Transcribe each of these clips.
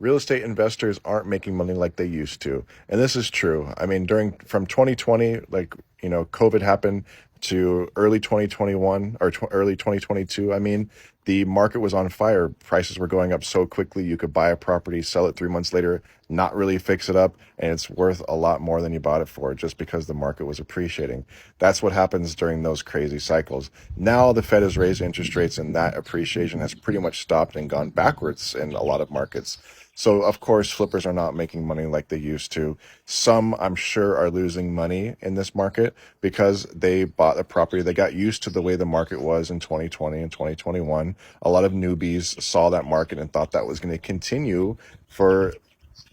real estate investors aren't making money like they used to. And this is true. I mean, from 2020, like, COVID happened to early 2021 or early 2022. I mean, the market was on fire. Prices were going up so quickly. You could buy a property, sell it 3 months later, not really fix it up, and it's worth a lot more than you bought it for just because the market was appreciating. That's what happens during those crazy cycles. Now the Fed has raised interest rates, and that appreciation has pretty much stopped and gone backwards in a lot of markets. So, of course, flippers are not making money like they used to. Some, I'm sure, are losing money in this market because they bought a property. They got used to the way the market was in 2020 and 2021. A lot of newbies saw that market and thought that was going to continue for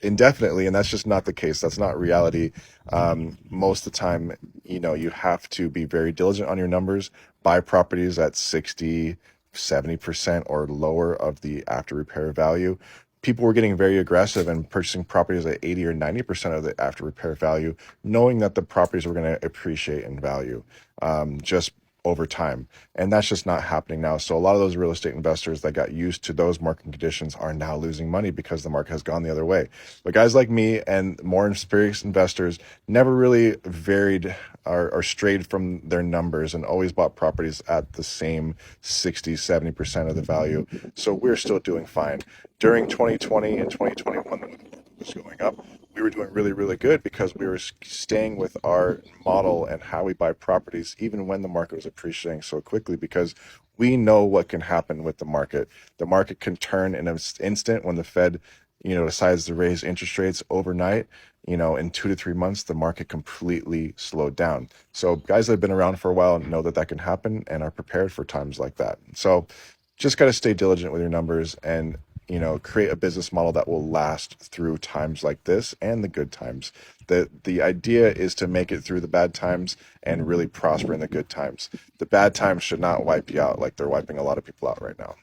indefinitely, and that's just not the case. That's not reality. Most of the time, you have to be very diligent on your numbers, buy properties at 60, 70% or lower of the after repair value. People were getting very aggressive and purchasing properties at 80 or 90% of the after repair value, knowing that the properties were going to appreciate in value just over time. And that's just not happening now. So a lot of those real estate investors that got used to those market conditions are now losing money because the market has gone the other way. But guys like me and more experienced investors never really varied or strayed from their numbers and always bought properties at the same 60, 70% of the value. So we're still doing fine. During 2020 and 2021, when the market was going up, we were doing really, really good because we were staying with our model and how we buy properties, even when the market was appreciating so quickly, because we know what can happen with the market. The market can turn in an instant when the Fed, decides to raise interest rates overnight. In 2 to 3 months, the market completely slowed down. So guys that have been around for a while know that that can happen and are prepared for times like that. So just got to stay diligent with your numbers and create a business model that will last through times like this and the good times. The idea is to make it through the bad times and really prosper in the good times. The bad times should not wipe you out like they're wiping a lot of people out right now.